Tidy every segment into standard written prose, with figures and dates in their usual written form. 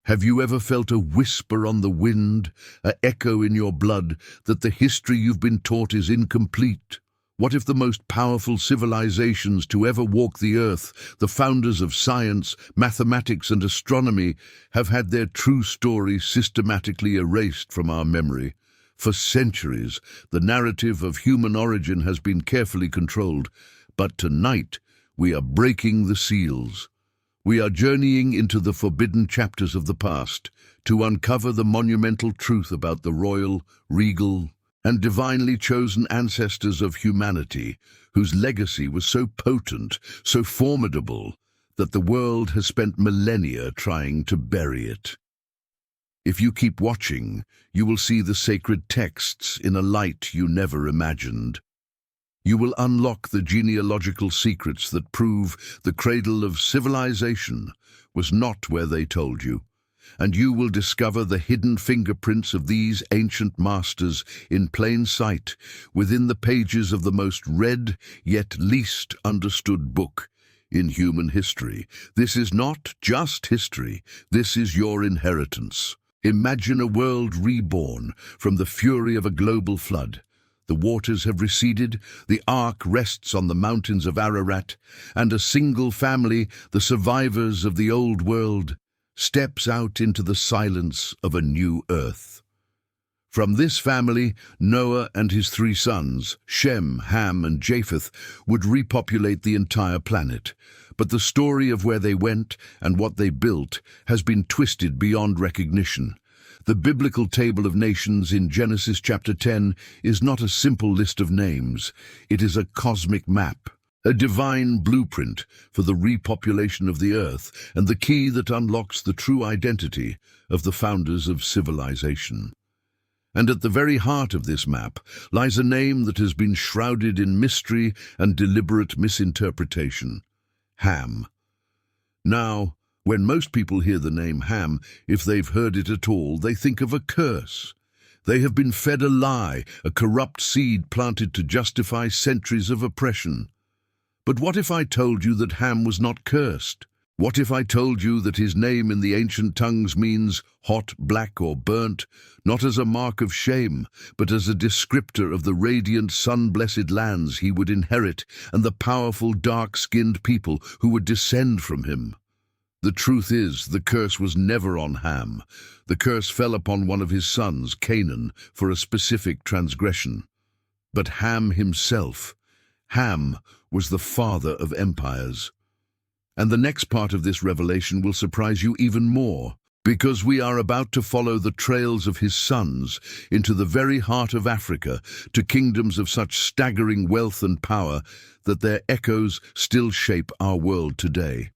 Have you ever felt a whisper on the wind, an echo in your blood, that the history you've been taught is incomplete? What if the most powerful civilizations to ever walk the earth, the founders of science, mathematics and astronomy, have had their true story systematically erased from our memory? For centuries, the narrative of human origin has been carefully controlled, but tonight we are breaking the seals. We are journeying into the forbidden chapters of the past to uncover the monumental truth about the royal, regal, and divinely chosen ancestors of humanity, whose legacy was so potent, so formidable, that the world has spent millennia trying to bury it. If you keep watching, you will see the sacred texts in a light you never imagined. You will unlock the genealogical secrets that prove the cradle of civilization was not where they told you, and you will discover the hidden fingerprints of these ancient masters in plain sight within the pages of the most read yet least understood book in human history. This is not just history, this is your inheritance. Imagine a world reborn from the fury of a global flood. The waters have receded, the ark rests on the mountains of Ararat, and a single family, the survivors of the old world, steps out into the silence of a new earth. From this family, Noah and his 3 sons, Shem, Ham, and Japheth, would repopulate the entire planet. But the story of where they went and what they built has been twisted beyond recognition. The biblical table of nations in Genesis chapter 10 is not a simple list of names. It is a cosmic map, a divine blueprint for the repopulation of the earth and the key that unlocks the true identity of the founders of civilization. And at the very heart of this map lies a name that has been shrouded in mystery and deliberate misinterpretation: Ham. Now, when most people hear the name Ham, if they've heard it at all, they think of a curse. They have been fed a lie, a corrupt seed planted to justify centuries of oppression. But what if I told you that Ham was not cursed? What if I told you that his name in the ancient tongues means hot, black, or burnt, not as a mark of shame, but as a descriptor of the radiant, sun-blessed lands he would inherit and the powerful, dark-skinned people who would descend from him? The truth is, the curse was never on Ham. The curse fell upon one of his sons, Canaan, for a specific transgression. But Ham himself, Ham was the father of empires. And the next part of this revelation will surprise you even more, because we are about to follow the trails of his sons into the very heart of Africa, to kingdoms of such staggering wealth and power that their echoes still shape our world today.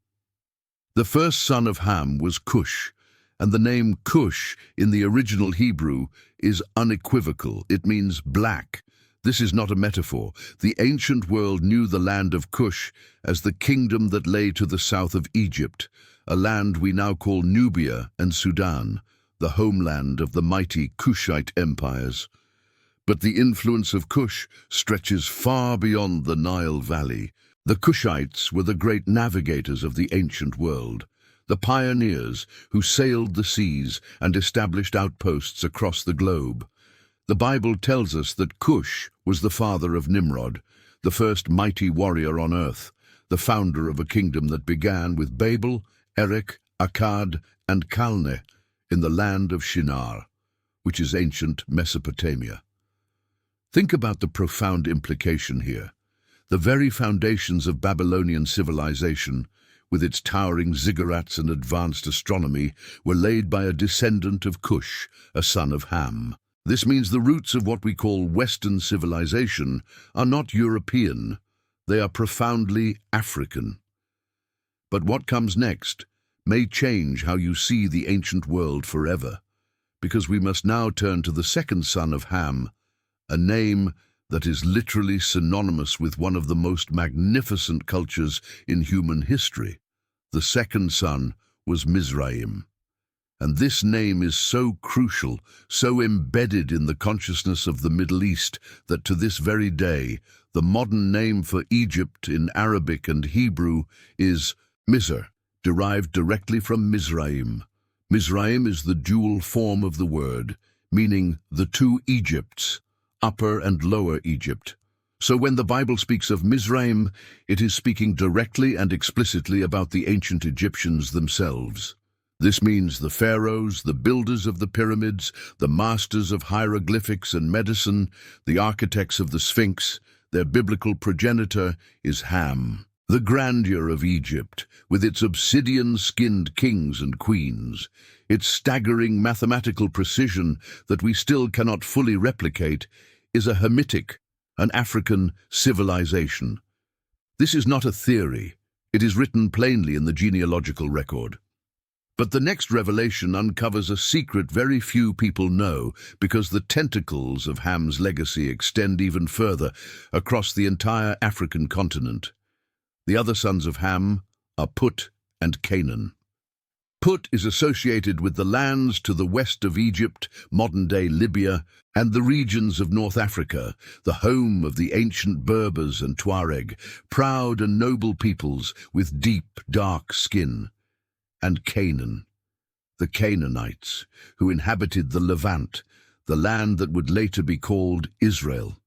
The first son of Ham was Cush, and the name Cush in the original Hebrew is unequivocal. It means black. This is not a metaphor. The ancient world knew the land of Cush as the kingdom that lay to the south of Egypt, a land we now call Nubia and Sudan, the homeland of the mighty Cushite empires. But the influence of Cush stretches far beyond the Nile Valley. The Cushites were the great navigators of the ancient world, the pioneers who sailed the seas and established outposts across the globe. The Bible tells us that Cush was the father of Nimrod, the first mighty warrior on earth, the founder of a kingdom that began with Babel, Erech, Akkad, and Calneh in the land of Shinar, which is ancient Mesopotamia. Think about the profound implication here. The very foundations of Babylonian civilization, with its towering ziggurats and advanced astronomy, were laid by a descendant of Cush, a son of Ham. This means the roots of what we call Western civilization are not European, they are profoundly African. But what comes next may change how you see the ancient world forever, because we must now turn to the second son of Ham, a name that is literally synonymous with one of the most magnificent cultures in human history. The second son was Mizraim. And this name is so crucial, so embedded in the consciousness of the Middle East, that to this very day, the modern name for Egypt in Arabic and Hebrew is Mizr, derived directly from Mizraim, Mizraim is the dual form of the word, meaning the two Egypts, Upper and Lower Egypt. So when the Bible speaks of Mizraim, it is speaking directly and explicitly about the ancient Egyptians themselves. This means the pharaohs, the builders of the pyramids, the masters of hieroglyphics and medicine, the architects of the Sphinx. Their biblical progenitor is Ham. The grandeur of Egypt, with its obsidian-skinned kings and queens, its staggering mathematical precision that we still cannot fully replicate, is a Hamitic, an African civilization. This is not a theory. It is written plainly in the genealogical record. But the next revelation uncovers a secret very few people know, because the tentacles of Ham's legacy extend even further across the entire African continent. The other sons of Ham are Put and Canaan. Put is associated with the lands to the west of Egypt, modern-day Libya, and the regions of North Africa, the home of the ancient Berbers and Tuareg, proud and noble peoples with deep, dark skin. And Canaan, the Canaanites, who inhabited the Levant, the land that would later be called Israel.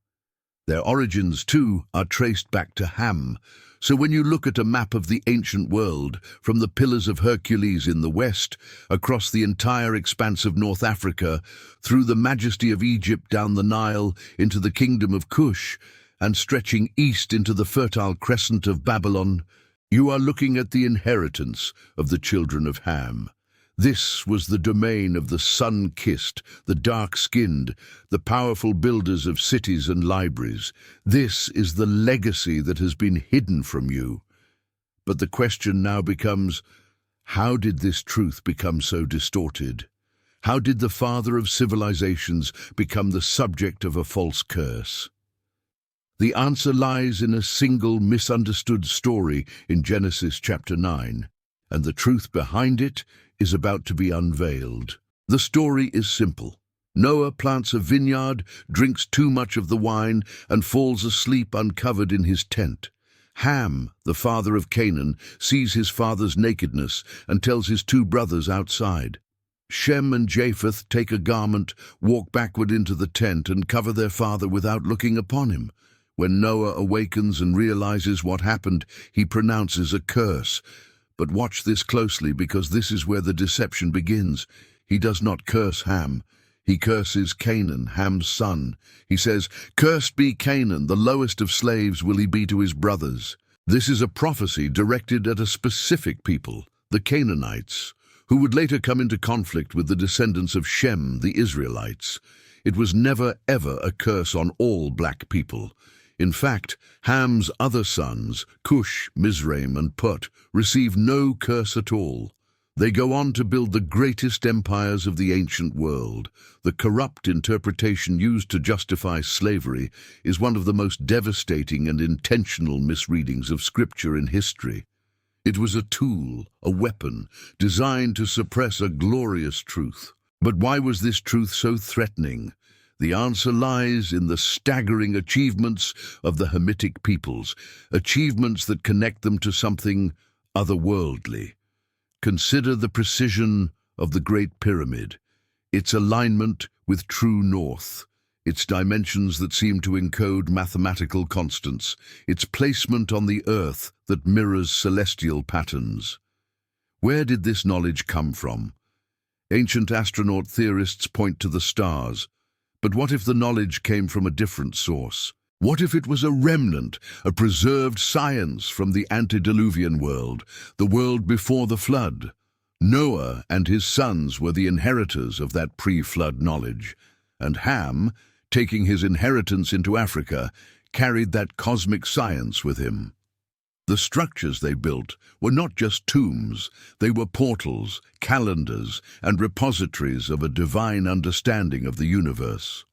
Their origins, too, are traced back to Ham. So when you look at a map of the ancient world, from the Pillars of Hercules in the west, across the entire expanse of North Africa, through the majesty of Egypt down the Nile into the kingdom of Cush, and stretching east into the fertile crescent of Babylon, you are looking at the inheritance of the children of Ham. This was the domain of the sun-kissed, the dark-skinned, the powerful builders of cities and libraries. This is the legacy that has been hidden from you. But the question now becomes, how did this truth become so distorted? How did the father of civilizations become the subject of a false curse? The answer lies in a single misunderstood story in Genesis chapter 9, and the truth behind it is about to be unveiled. The story is simple. Noah plants a vineyard, drinks too much of the wine, and falls asleep uncovered in his tent. Ham, the father of Canaan, sees his father's nakedness and tells his two brothers outside. Shem and Japheth take a garment, walk backward into the tent, and cover their father without looking upon him. When Noah awakens and realizes what happened, he pronounces a curse. But watch this closely, because this is where the deception begins. He does not curse Ham. He curses Canaan, Ham's son. He says, "Cursed be Canaan, the lowest of slaves will he be to his brothers." This is a prophecy directed at a specific people, the Canaanites, who would later come into conflict with the descendants of Shem, the Israelites. It was never ever a curse on all black people. In fact, Ham's other sons, Cush, Mizraim, and Put, receive no curse at all. They go on to build the greatest empires of the ancient world. The corrupt interpretation used to justify slavery is one of the most devastating and intentional misreadings of Scripture in history. It was a tool, a weapon, designed to suppress a glorious truth. But why was this truth so threatening? The answer lies in the staggering achievements of the Hamitic peoples, achievements that connect them to something otherworldly. Consider the precision of the Great Pyramid, its alignment with true north, its dimensions that seem to encode mathematical constants, its placement on the earth that mirrors celestial patterns. Where did this knowledge come from? Ancient astronaut theorists point to the stars. But what if the knowledge came from a different source? What if it was a remnant, a preserved science from the antediluvian world, the world before the flood? Noah and his sons were the inheritors of that pre-flood knowledge, and Ham, taking his inheritance into Africa, carried that cosmic science with him. The structures they built were not just tombs, they were portals, calendars, and repositories of a divine understanding of the universe.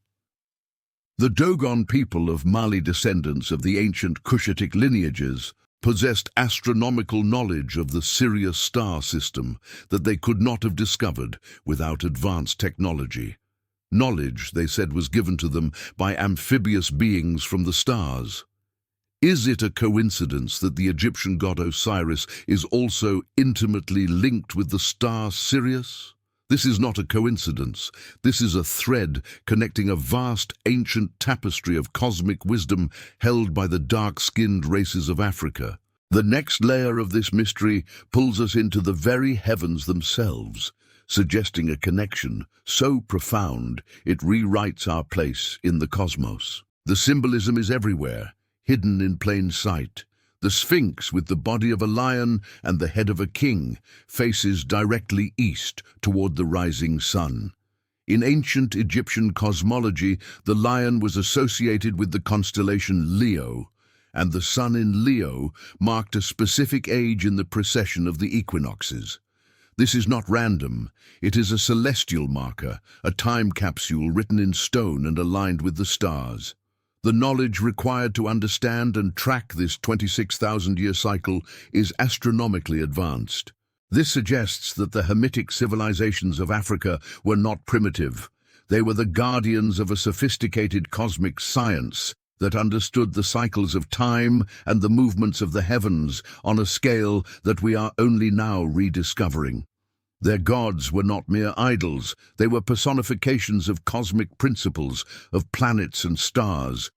The Dogon people of Mali, descendants of the ancient Cushitic lineages, possessed astronomical knowledge of the Sirius star system that they could not have discovered without advanced technology. Knowledge, they said, was given to them by amphibious beings from the stars. Is it a coincidence that the Egyptian god Osiris is also intimately linked with the star Sirius? This is not a coincidence. This is a thread connecting a vast, ancient tapestry of cosmic wisdom held by the dark-skinned races of Africa. The next layer of this mystery pulls us into the very heavens themselves, suggesting a connection so profound it rewrites our place in the cosmos. The symbolism is everywhere, hidden in plain sight. The Sphinx, with the body of a lion and the head of a king, faces directly east toward the rising sun. In ancient Egyptian cosmology, the lion was associated with the constellation Leo, and the sun in Leo marked a specific age in the precession of the equinoxes. This is not random. It is a celestial marker, a time capsule written in stone and aligned with the stars. The knowledge required to understand and track this 26,000-year cycle is astronomically advanced. This suggests that the Hamitic civilizations of Africa were not primitive. They were the guardians of a sophisticated cosmic science that understood the cycles of time and the movements of the heavens on a scale that we are only now rediscovering. Their gods were not mere idols. They were personifications of cosmic principles, of planets and stars.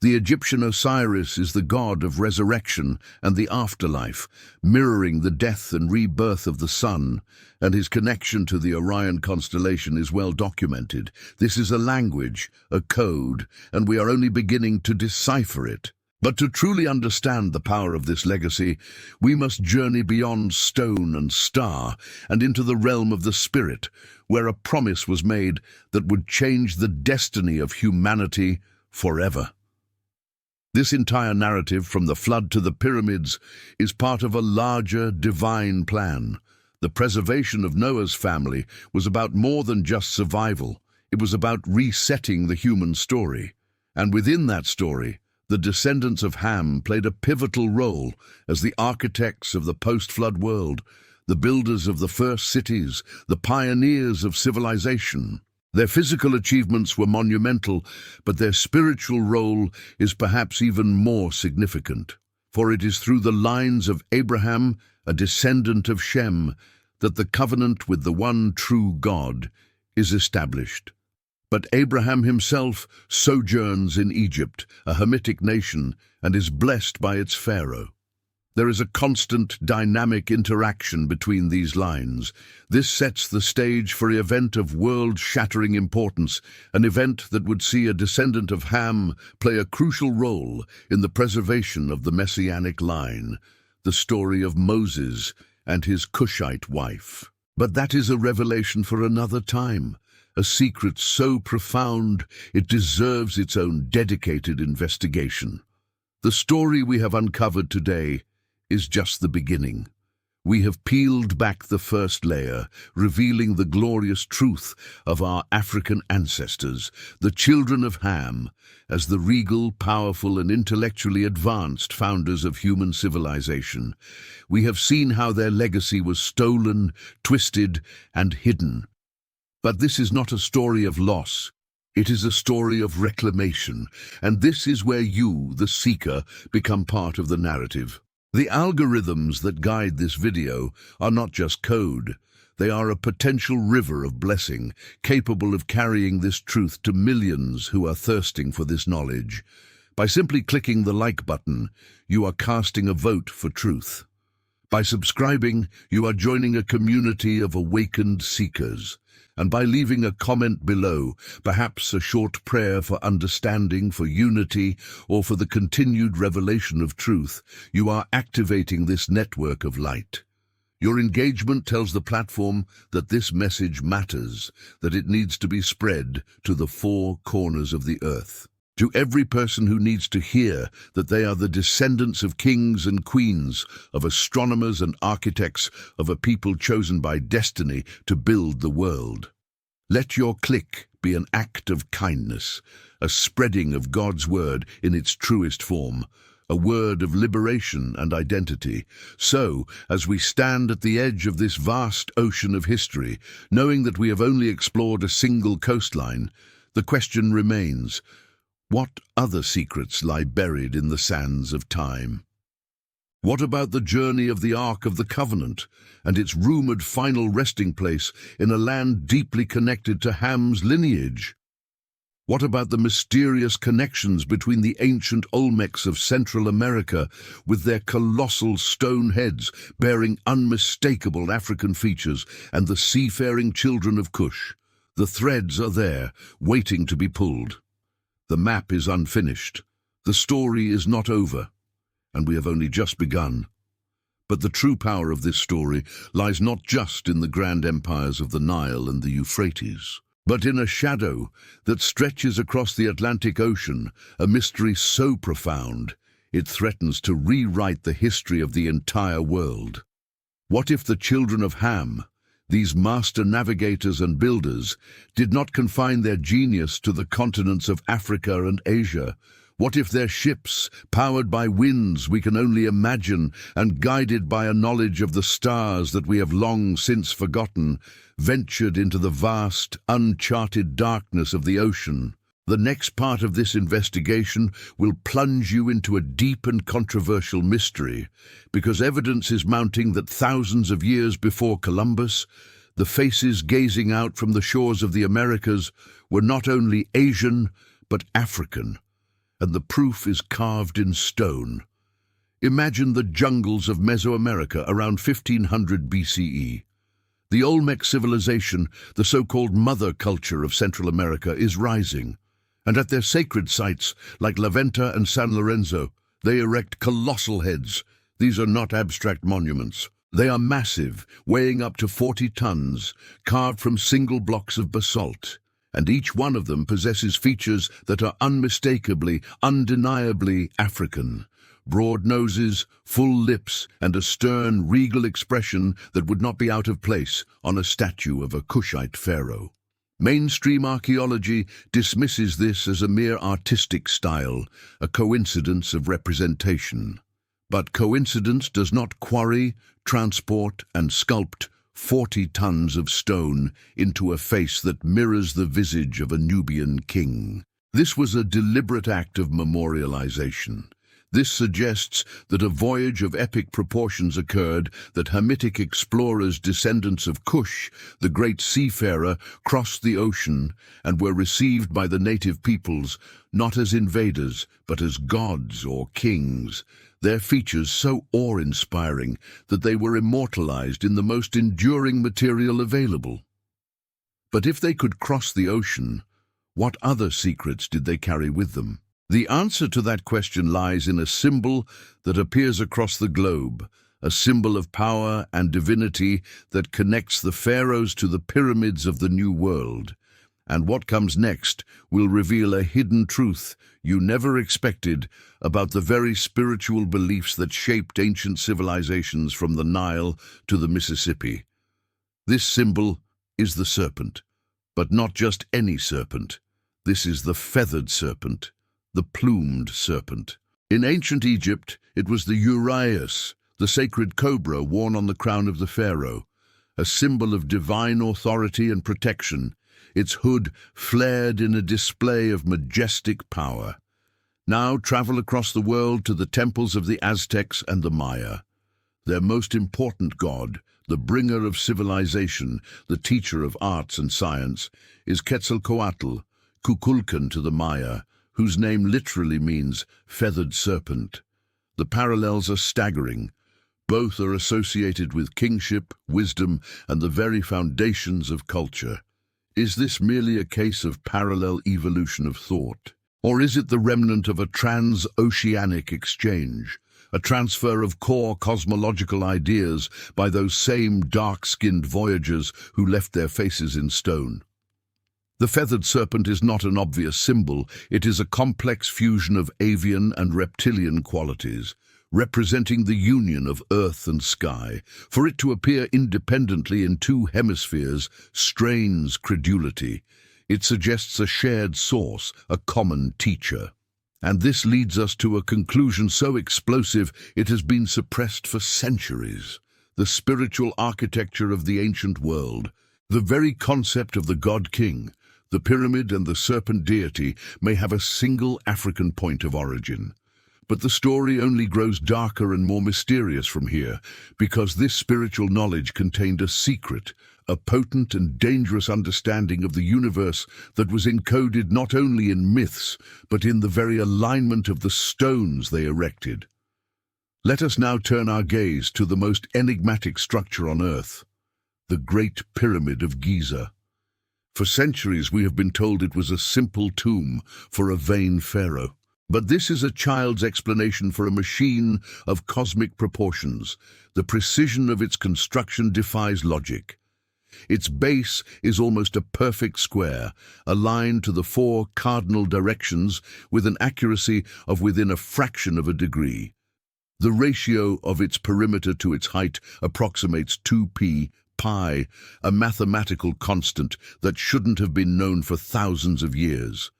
The Egyptian Osiris is the god of resurrection and the afterlife, mirroring the death and rebirth of the sun, and his connection to the Orion constellation is well documented. This is a language, a code, and we are only beginning to decipher it. But to truly understand the power of this legacy, we must journey beyond stone and star and into the realm of the spirit, where a promise was made that would change the destiny of humanity forever. This entire narrative, from the flood to the pyramids, is part of a larger divine plan. The preservation of Noah's family was about more than just survival. It was about resetting the human story. And within that story, the descendants of Ham played a pivotal role as the architects of the post-flood world, the builders of the first cities, the pioneers of civilization. Their physical achievements were monumental, but their spiritual role is perhaps even more significant. For it is through the lines of Abraham, a descendant of Shem, that the covenant with the one true God is established. But Abraham himself sojourns in Egypt, a Hamitic nation, and is blessed by its pharaoh. There is a constant, dynamic interaction between these lines. This sets the stage for an event of world-shattering importance, an event that would see a descendant of Ham play a crucial role in the preservation of the Messianic line, the story of Moses and his Cushite wife. But that is a revelation for another time. A secret so profound it deserves its own dedicated investigation. The story we have uncovered today is just the beginning. We have peeled back the first layer, revealing the glorious truth of our African ancestors, the children of Ham, as the regal, powerful, and intellectually advanced founders of human civilization. We have seen how their legacy was stolen, twisted, and hidden. But this is not a story of loss. It is a story of reclamation, and this is where you, the seeker, become part of the narrative. The algorithms that guide this video are not just code. They are a potential river of blessing, capable of carrying this truth to millions who are thirsting for this knowledge. By simply clicking the like button, you are casting a vote for truth. By subscribing, you are joining a community of awakened seekers. And by leaving a comment below, perhaps a short prayer for understanding, for unity, or for the continued revelation of truth, you are activating this network of light. Your engagement tells the platform that this message matters, that it needs to be spread to the four corners of the earth. To every person who needs to hear that they are the descendants of kings and queens, of astronomers and architects, of a people chosen by destiny to build the world. Let your click be an act of kindness, a spreading of God's word in its truest form, a word of liberation and identity. So, as we stand at the edge of this vast ocean of history, knowing that we have only explored a single coastline, the question remains, what other secrets lie buried in the sands of time? What about the journey of the Ark of the Covenant and its rumored final resting place in a land deeply connected to Ham's lineage? What about the mysterious connections between the ancient Olmecs of Central America with their colossal stone heads bearing unmistakable African features and the seafaring children of Cush? The threads are there, waiting to be pulled. The map is unfinished. The story is not over, and we have only just begun. But the true power of this story lies not just in the grand empires of the Nile and the Euphrates, but in a shadow that stretches across the Atlantic Ocean, a mystery so profound it threatens to rewrite the history of the entire world. What if the children of Ham, these master navigators and builders, did not confine their genius to the continents of Africa and Asia? What if their ships, powered by winds we can only imagine and guided by a knowledge of the stars that we have long since forgotten, ventured into the vast, uncharted darkness of the ocean? The next part of this investigation will plunge you into a deep and controversial mystery, because evidence is mounting that thousands of years before Columbus, the faces gazing out from the shores of the Americas were not only Asian, but African. And the proof is carved in stone. Imagine the jungles of Mesoamerica around 1500 BCE. The Olmec civilization, the so-called mother culture of Central America, is rising. And at their sacred sites, like La Venta and San Lorenzo, they erect colossal heads. These are not abstract monuments. They are massive, weighing up to 40 tons, carved from single blocks of basalt. And each one of them possesses features that are unmistakably, undeniably African. Broad noses, full lips, and a stern, regal expression that would not be out of place on a statue of a Cushite pharaoh. Mainstream archaeology dismisses this as a mere artistic style, a coincidence of representation. But coincidence does not quarry, transport, and sculpt 40 tons of stone into a face that mirrors the visage of a Nubian king. This was a deliberate act of memorialization. This suggests that a voyage of epic proportions occurred, that Hamitic explorers, descendants of Cush, the great seafarer, crossed the ocean and were received by the native peoples, not as invaders, but as gods or kings. Their features so awe-inspiring that they were immortalized in the most enduring material available. But if they could cross the ocean, what other secrets did they carry with them? The answer to that question lies in a symbol that appears across the globe, a symbol of power and divinity that connects the pharaohs to the pyramids of the New World. And what comes next will reveal a hidden truth you never expected about the very spiritual beliefs that shaped ancient civilizations from the Nile to the Mississippi. This symbol is the serpent, but not just any serpent. This is the feathered serpent, the plumed serpent. In ancient Egypt, it was the uraeus, the sacred cobra worn on the crown of the pharaoh, a symbol of divine authority and protection. Its hood flared in a display of majestic power. Now travel across the world to the temples of the Aztecs and the Maya. Their most important god, the bringer of civilization, the teacher of arts and science, is Quetzalcoatl, Kukulkan to the Maya, whose name literally means feathered serpent. The parallels are staggering. Both are associated with kingship, wisdom, and the very foundations of culture. Is this merely a case of parallel evolution of thought? Or is it the remnant of a transoceanic exchange, a transfer of core cosmological ideas by those same dark-skinned voyagers who left their faces in stone? The feathered serpent is not an obvious symbol. It is a complex fusion of avian and reptilian qualities, representing the union of earth and sky. For it to appear independently in two hemispheres strains credulity. It suggests a shared source, a common teacher. And this leads us to a conclusion so explosive it has been suppressed for centuries. The spiritual architecture of the ancient world, the very concept of the god-king, the pyramid and the serpent deity may have a single African point of origin. But the story only grows darker and more mysterious from here, because this spiritual knowledge contained a secret, a potent and dangerous understanding of the universe that was encoded not only in myths, but in the very alignment of the stones they erected. Let us now turn our gaze to the most enigmatic structure on Earth, the Great Pyramid of Giza. For centuries we have been told it was a simple tomb for a vain pharaoh. But this is a child's explanation for a machine of cosmic proportions. The precision of its construction defies logic. Its base is almost a perfect square, aligned to the 4 cardinal directions with an accuracy of within a fraction of a degree. The ratio of its perimeter to its height approximates 2 pi, a mathematical constant that shouldn't have been known for thousands of years.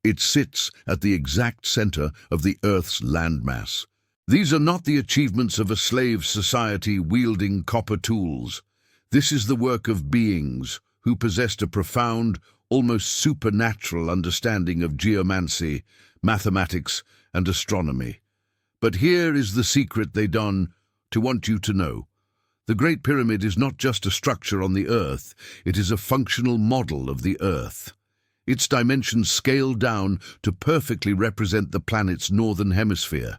It sits at the exact center of the Earth's landmass. These are not the achievements of a slave society wielding copper tools. This is the work of beings who possessed a profound, almost supernatural understanding of geomancy, mathematics, and astronomy. But here is the secret they done to want you to know. The Great Pyramid is not just a structure on the Earth, it is a functional model of the Earth. Its dimensions scale down to perfectly represent the planet's northern hemisphere.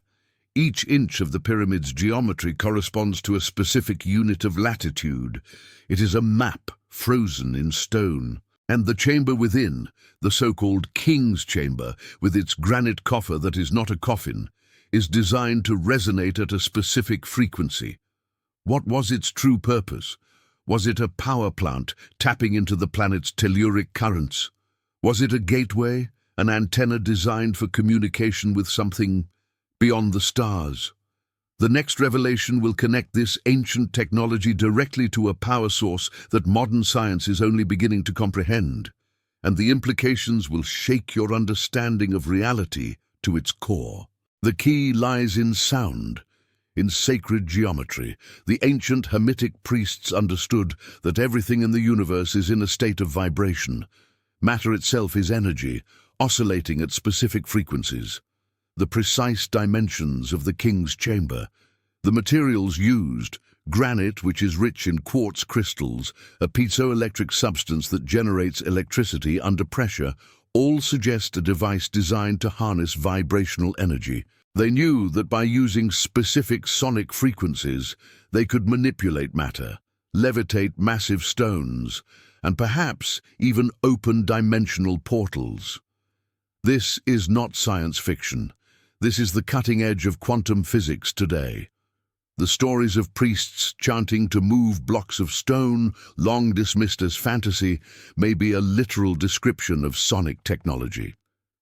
Each inch of the pyramid's geometry corresponds to a specific unit of latitude. It is a map frozen in stone. And the chamber within, the so-called King's Chamber, with its granite coffer that is not a coffin, is designed to resonate at a specific frequency. What was its true purpose? Was it a power plant tapping into the planet's telluric currents? Was it a gateway, an antenna designed for communication with something beyond the stars? The next revelation will connect this ancient technology directly to a power source that modern science is only beginning to comprehend, and the implications will shake your understanding of reality to its core. The key lies in sound, in sacred geometry. The ancient Hamitic priests understood that everything in the universe is in a state of vibration. Matter itself is energy, oscillating at specific frequencies. The precise dimensions of the King's Chamber, the materials used, granite, which is rich in quartz crystals, a piezoelectric substance that generates electricity under pressure, all suggest a device designed to harness vibrational energy. They knew that by using specific sonic frequencies, they could manipulate matter, levitate massive stones, and perhaps even open dimensional portals. This is not science fiction. This is the cutting edge of quantum physics today. The stories of priests chanting to move blocks of stone, long dismissed as fantasy, may be a literal description of sonic technology.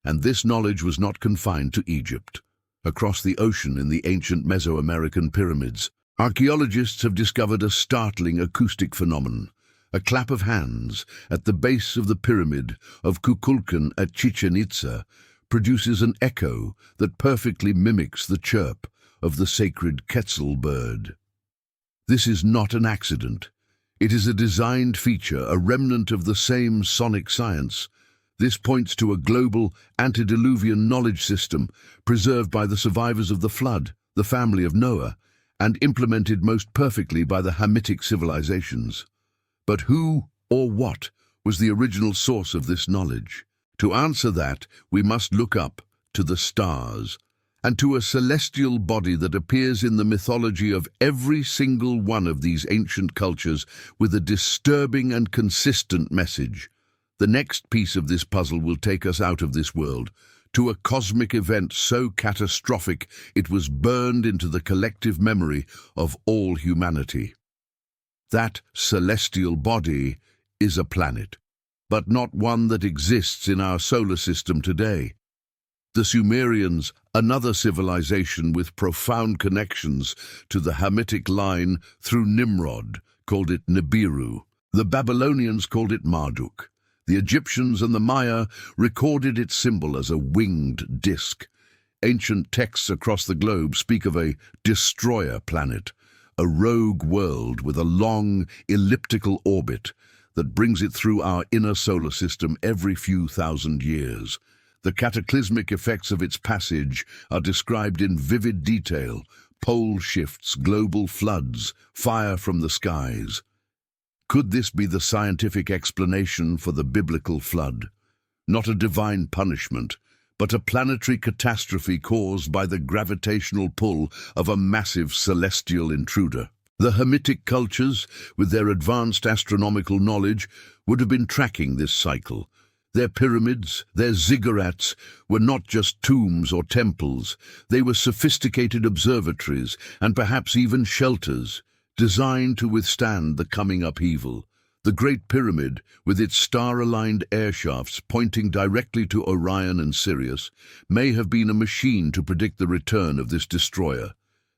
And this knowledge was not confined to Egypt. Across the ocean in the ancient Mesoamerican pyramids, archaeologists have discovered a startling acoustic phenomenon. A clap of hands at the base of the pyramid of Kukulkan at Chichen Itza produces an echo that perfectly mimics the chirp of the sacred Quetzal bird. This is not an accident. It is a designed feature, a remnant of the same sonic science. This points to a global antediluvian knowledge system preserved by the survivors of the flood, the family of Noah, and implemented most perfectly by the Hamitic civilizations. But who or what was the original source of this knowledge? To answer that, we must look up to the stars and to a celestial body that appears in the mythology of every single one of these ancient cultures with a disturbing and consistent message. The next piece of this puzzle will take us out of this world, to a cosmic event so catastrophic it was burned into the collective memory of all humanity. That celestial body is a planet, but not one that exists in our solar system today. The Sumerians, another civilization with profound connections to the Hamitic line through Nimrod, called it Nibiru. The Babylonians called it Marduk. The Egyptians and the Maya recorded its symbol as a winged disk. Ancient texts across the globe speak of a destroyer planet, a rogue world with a long, elliptical orbit that brings it through our inner solar system every few thousand years. The cataclysmic effects of its passage are described in vivid detail: pole shifts, global floods, fire from the skies. Could this be the scientific explanation for the biblical flood? Not a divine punishment, but a planetary catastrophe caused by the gravitational pull of a massive celestial intruder. The Hamitic cultures, with their advanced astronomical knowledge, would have been tracking this cycle. Their pyramids, their ziggurats, were not just tombs or temples. They were sophisticated observatories and perhaps even shelters, designed to withstand the coming upheaval. The Great Pyramid, with its star-aligned air shafts pointing directly to Orion and Sirius, may have been a machine to predict the return of this destroyer.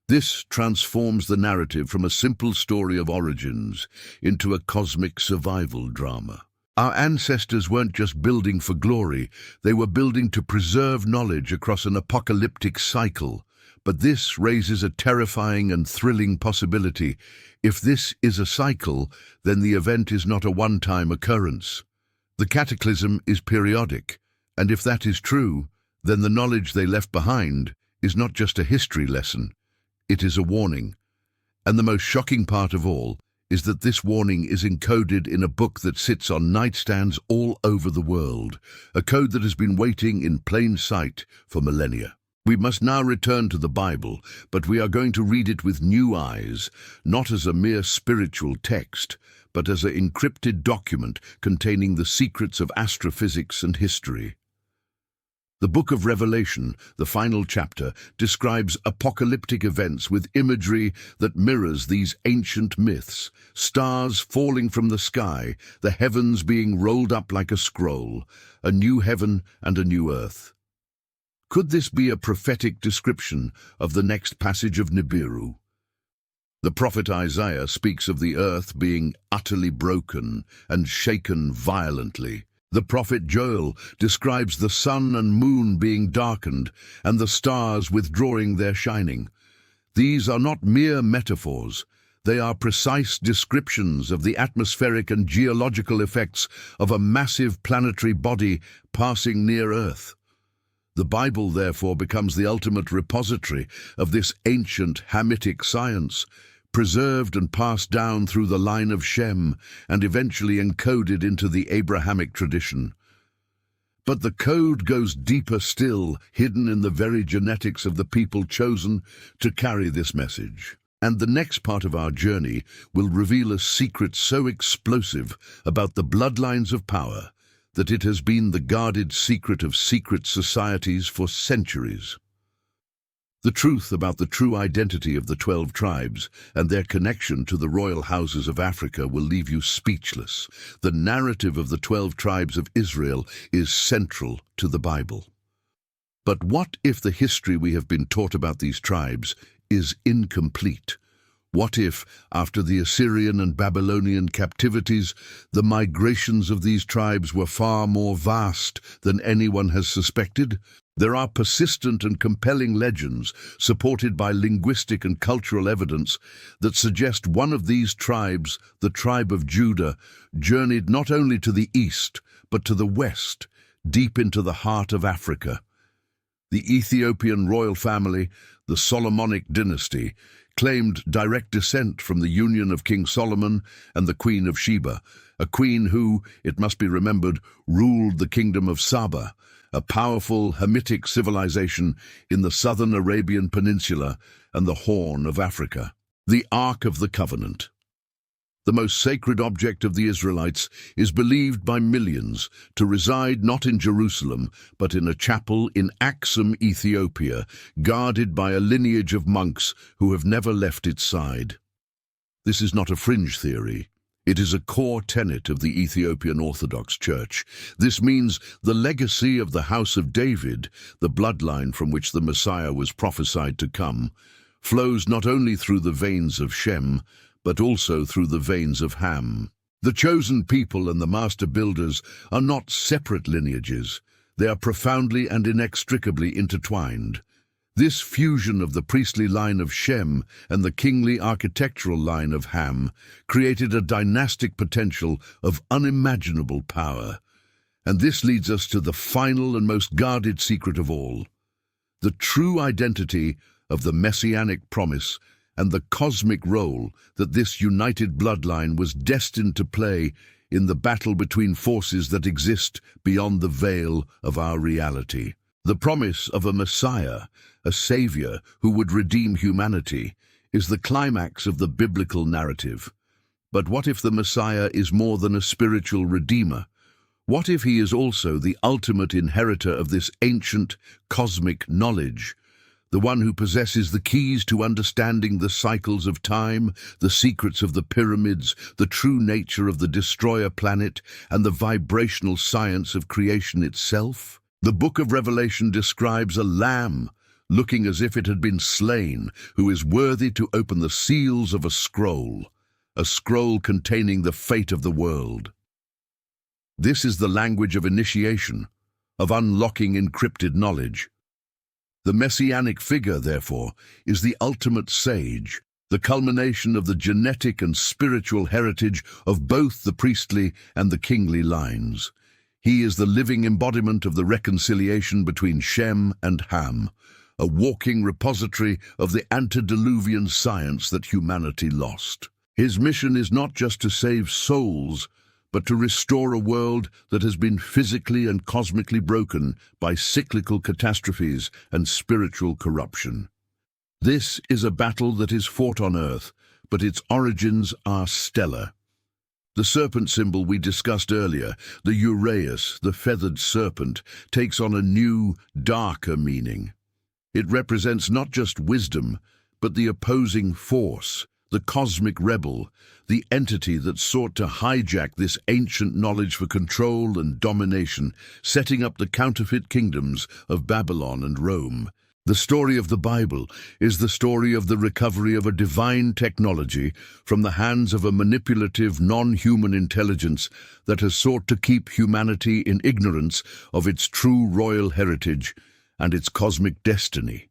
This transforms the narrative from a simple story of origins into a cosmic survival drama. Our ancestors weren't just building for glory, they were building to preserve knowledge across an apocalyptic cycle. But this raises a terrifying and thrilling possibility. If this is a cycle, then the event is not a one-time occurrence. The cataclysm is periodic, and if that is true, then the knowledge they left behind is not just a history lesson, it is a warning. And the most shocking part of all is that this warning is encoded in a book that sits on nightstands all over the world, a code that has been waiting in plain sight for millennia. We must now return to the Bible, but we are going to read it with new eyes, not as a mere spiritual text, but as an encrypted document containing the secrets of astrophysics and history. The Book of Revelation, the final chapter, describes apocalyptic events with imagery that mirrors these ancient myths: stars falling from the sky, the heavens being rolled up like a scroll, a new heaven and a new earth. Could this be a prophetic description of the next passage of Nibiru? The prophet Isaiah speaks of the earth being utterly broken and shaken violently. The prophet Joel describes the sun and moon being darkened and the stars withdrawing their shining. These are not mere metaphors. They are precise descriptions of the atmospheric and geological effects of a massive planetary body passing near Earth. The Bible, therefore, becomes the ultimate repository of this ancient Hamitic science, preserved and passed down through the line of Shem and eventually encoded into the Abrahamic tradition. But the code goes deeper still, hidden in the very genetics of the people chosen to carry this message. And the next part of our journey will reveal a secret so explosive about the bloodlines of power that it has been the guarded secret of secret societies for centuries. The truth about the true identity of the 12 tribes and their connection to the royal houses of Africa will leave you speechless. The narrative of the 12 tribes of Israel is central to the Bible. But what if the history we have been taught about these tribes is incomplete? What if, after the Assyrian and Babylonian captivities, the migrations of these tribes were far more vast than anyone has suspected? There are persistent and compelling legends, supported by linguistic and cultural evidence, that suggest one of these tribes, the tribe of Judah, journeyed not only to the east, but to the west, deep into the heart of Africa. The Ethiopian royal family, the Solomonic dynasty, claimed direct descent from the union of King Solomon and the Queen of Sheba, a queen who, it must be remembered, ruled the kingdom of Saba, a powerful Hamitic civilization in the southern Arabian Peninsula and the Horn of Africa. The Ark of the Covenant. The most sacred object of the Israelites is believed by millions to reside not in Jerusalem, but in a chapel in Axum, Ethiopia, guarded by a lineage of monks who have never left its side. This is not a fringe theory. It is a core tenet of the Ethiopian Orthodox Church. This means the legacy of the House of David, the bloodline from which the Messiah was prophesied to come, flows not only through the veins of Shem, but also through the veins of Ham. The chosen people and the master builders are not separate lineages. They are profoundly and inextricably intertwined. This fusion of the priestly line of Shem and the kingly architectural line of Ham created a dynastic potential of unimaginable power. And this leads us to the final and most guarded secret of all, the true identity of the messianic promise and the cosmic role that this united bloodline was destined to play in the battle between forces that exist beyond the veil of our reality. The promise of a Messiah, a Savior who would redeem humanity, is the climax of the biblical narrative. But what if the Messiah is more than a spiritual redeemer? What if he is also the ultimate inheritor of this ancient cosmic knowledge, the one who possesses the keys to understanding the cycles of time, the secrets of the pyramids, the true nature of the destroyer planet, and the vibrational science of creation itself? The book of Revelation describes a lamb, looking as if it had been slain, who is worthy to open the seals of a scroll containing the fate of the world. This is the language of initiation, of unlocking encrypted knowledge. The messianic figure, therefore, is the ultimate sage, the culmination of the genetic and spiritual heritage of both the priestly and the kingly lines. He is the living embodiment of the reconciliation between Shem and Ham, a walking repository of the antediluvian science that humanity lost. His mission is not just to save souls, but to restore a world that has been physically and cosmically broken by cyclical catastrophes and spiritual corruption. This is a battle that is fought on earth, but its origins are stellar. The serpent symbol we discussed earlier, the uraeus, the feathered serpent, takes on a new, darker meaning. It represents not just wisdom, but the opposing force, the cosmic rebel, the entity that sought to hijack this ancient knowledge for control and domination, setting up the counterfeit kingdoms of Babylon and Rome. The story of the Bible is the story of the recovery of a divine technology from the hands of a manipulative, non-human intelligence that has sought to keep humanity in ignorance of its true royal heritage and its cosmic destiny.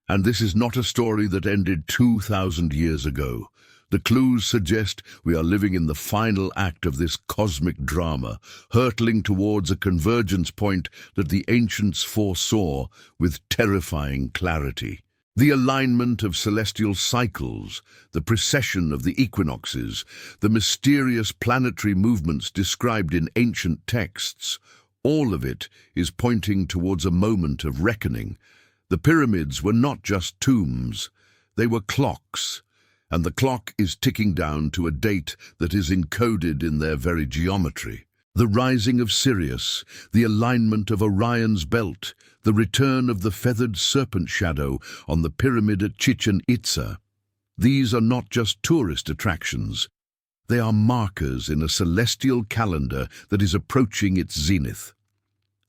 And this is not a story that ended 2,000 years ago. The clues suggest we are living in the final act of this cosmic drama, hurtling towards a convergence point that the ancients foresaw with terrifying clarity. The alignment of celestial cycles, the precession of the equinoxes, the mysterious planetary movements described in ancient texts, all of it is pointing towards a moment of reckoning. The pyramids were not just tombs, they were clocks, and the clock is ticking down to a date that is encoded in their very geometry. The rising of Sirius, the alignment of Orion's belt, the return of the feathered serpent shadow on the pyramid at Chichen Itza. These are not just tourist attractions. They are markers in a celestial calendar that is approaching its zenith.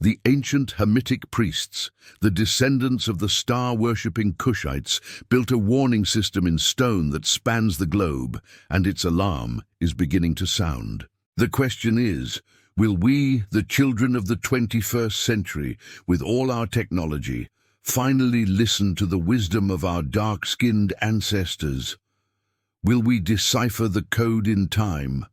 The ancient Hamitic priests, the descendants of the star-worshipping Cushites, built a warning system in stone that spans the globe, and its alarm is beginning to sound. The question is, will we, the children of the 21st century, with all our technology, finally listen to the wisdom of our dark-skinned ancestors? Will we decipher the code in time?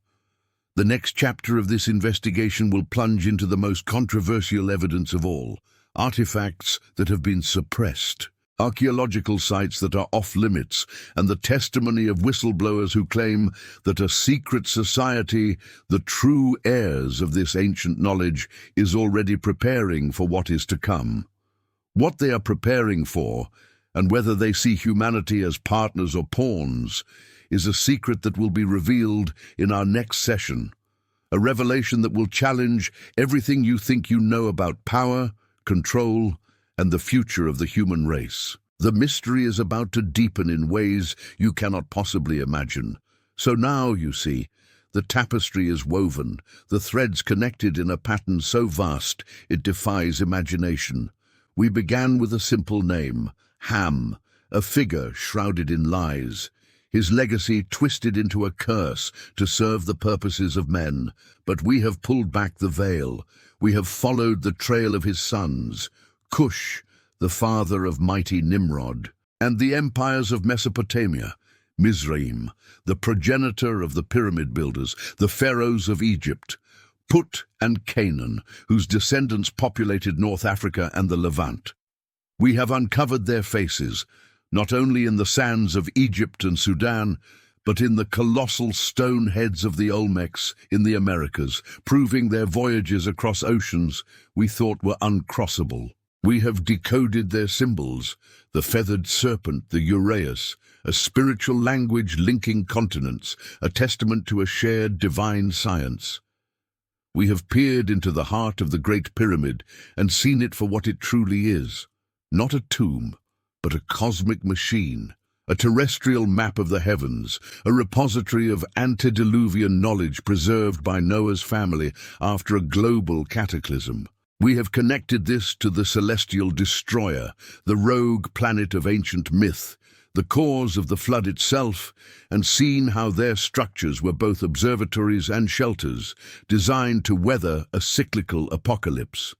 The next chapter of this investigation will plunge into the most controversial evidence of all, artifacts that have been suppressed, archaeological sites that are off-limits, and the testimony of whistleblowers who claim that a secret society, the true heirs of this ancient knowledge, is already preparing for what is to come. What they are preparing for, and whether they see humanity as partners or pawns, is a secret that will be revealed in our next session, a revelation that will challenge everything you think you know about power, control, and the future of the human race. The mystery is about to deepen in ways you cannot possibly imagine. So now, you see, the tapestry is woven, the threads connected in a pattern so vast it defies imagination. We began with a simple name, Ham, a figure shrouded in lies. His legacy twisted into a curse to serve the purposes of men, but we have pulled back the veil. We have followed the trail of his sons, Cush, the father of mighty Nimrod, and the empires of Mesopotamia, Mizraim, the progenitor of the pyramid builders, the pharaohs of Egypt, Put and Canaan, whose descendants populated North Africa and the Levant. We have uncovered their faces, not only in the sands of Egypt and Sudan, but in the colossal stone heads of the Olmecs in the Americas, proving their voyages across oceans we thought were uncrossable. We have decoded their symbols, the feathered serpent, the uraeus, a spiritual language linking continents, a testament to a shared divine science. We have peered into the heart of the Great Pyramid and seen it for what it truly is, not a tomb, but a cosmic machine, a terrestrial map of the heavens, a repository of antediluvian knowledge preserved by Noah's family after a global cataclysm. We have connected this to the celestial destroyer, the rogue planet of ancient myth, the cause of the flood itself, and seen how their structures were both observatories and shelters, designed to weather a cyclical apocalypse.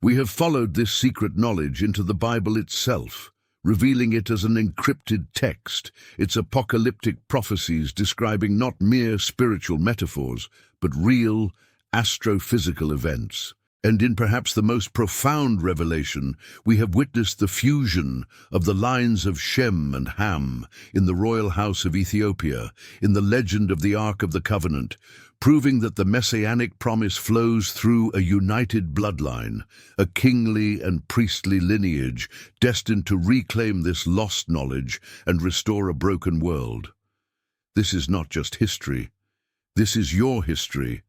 We have followed this secret knowledge into the Bible itself, revealing it as an encrypted text, its apocalyptic prophecies describing not mere spiritual metaphors, but real, astrophysical events. And in perhaps the most profound revelation, we have witnessed the fusion of the lines of Shem and Ham in the royal house of Ethiopia, in the legend of the Ark of the Covenant, proving that the messianic promise flows through a united bloodline, a kingly and priestly lineage destined to reclaim this lost knowledge and restore a broken world. This is not just history. This is your history.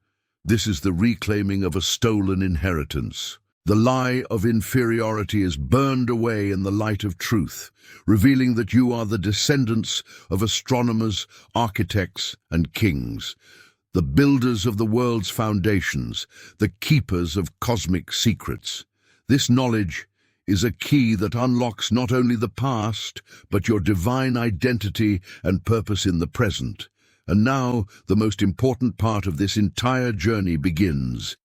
This is the reclaiming of a stolen inheritance. The lie of inferiority is burned away in the light of truth, revealing that you are the descendants of astronomers, architects, and kings, the builders of the world's foundations, the keepers of cosmic secrets. This knowledge is a key that unlocks not only the past, but your divine identity and purpose in the present. And now, the most important part of this entire journey begins.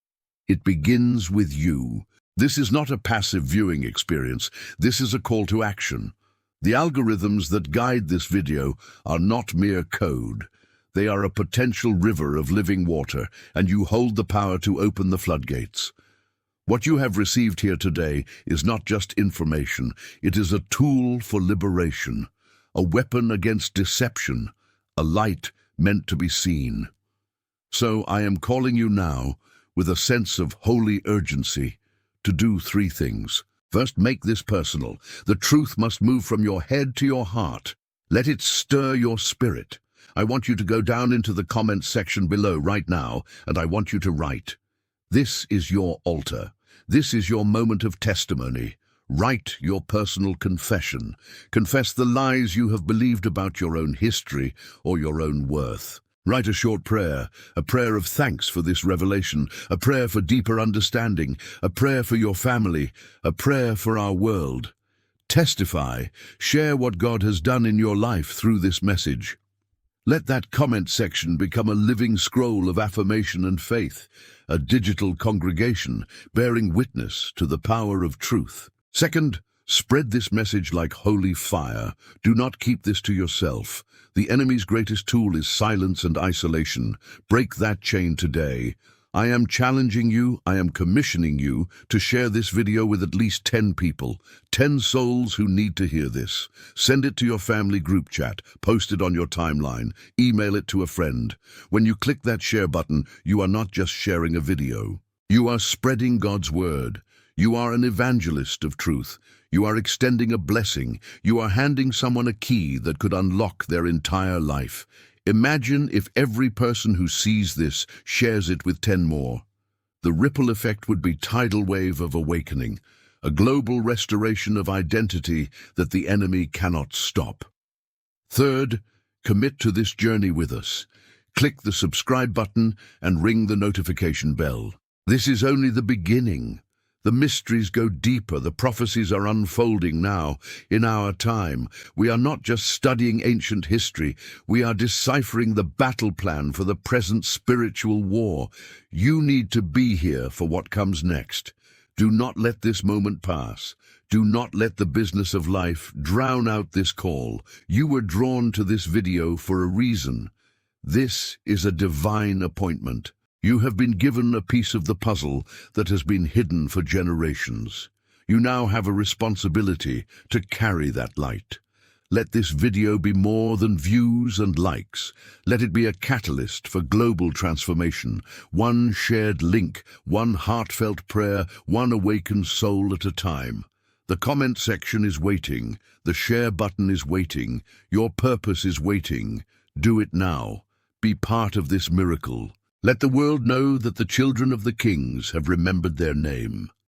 It begins with you. This is not a passive viewing experience. This is a call to action. The algorithms that guide this video are not mere code. They are a potential river of living water, and you hold the power to open the floodgates. What you have received here today is not just information. It is a tool for liberation, a weapon against deception, a light meant to be seen. So I am calling you now, with a sense of holy urgency, to do three things. First, make this personal. The truth must move from your head to your heart. Let it stir your spirit. I want you to go down into the comments section below right now, and I want you to write. This is your altar. This is your moment of testimony. Write your personal confession. Confess the lies you have believed about your own history or your own worth. Write a short prayer, a prayer of thanks for this revelation, a prayer for deeper understanding, a prayer for your family, a prayer for our world. Testify, share what God has done in your life through this message. Let that comment section become a living scroll of affirmation and faith, a digital congregation bearing witness to the power of truth. Second, spread this message like holy fire. Do not keep this to yourself. The enemy's greatest tool is silence and isolation. Break that chain today. I am challenging you, I am commissioning you to share this video with at least 10 people, 10 souls who need to hear this. Send it to your family group chat, post it on your timeline, email it to a friend. When you click that share button, you are not just sharing a video. You are spreading God's word. You are an evangelist of truth. You are extending a blessing. You are handing someone a key that could unlock their entire life. Imagine if every person who sees this shares it with 10 more. The ripple effect would be a tidal wave of awakening, a global restoration of identity that the enemy cannot stop. Third, commit to this journey with us. Click the subscribe button and ring the notification bell. This is only the beginning. The mysteries go deeper. The prophecies are unfolding now, in our time. We are not just studying ancient history. We are deciphering the battle plan for the present spiritual war. You need to be here for what comes next. Do not let this moment pass. Do not let the business of life drown out this call. You were drawn to this video for a reason. This is a divine appointment. You have been given a piece of the puzzle that has been hidden for generations. You now have a responsibility to carry that light. Let this video be more than views and likes. Let it be a catalyst for global transformation. One shared link, one heartfelt prayer, one awakened soul at a time. The comment section is waiting. The share button is waiting. Your purpose is waiting. Do it now. Be part of this miracle. Let the world know that the children of the kings have remembered their name.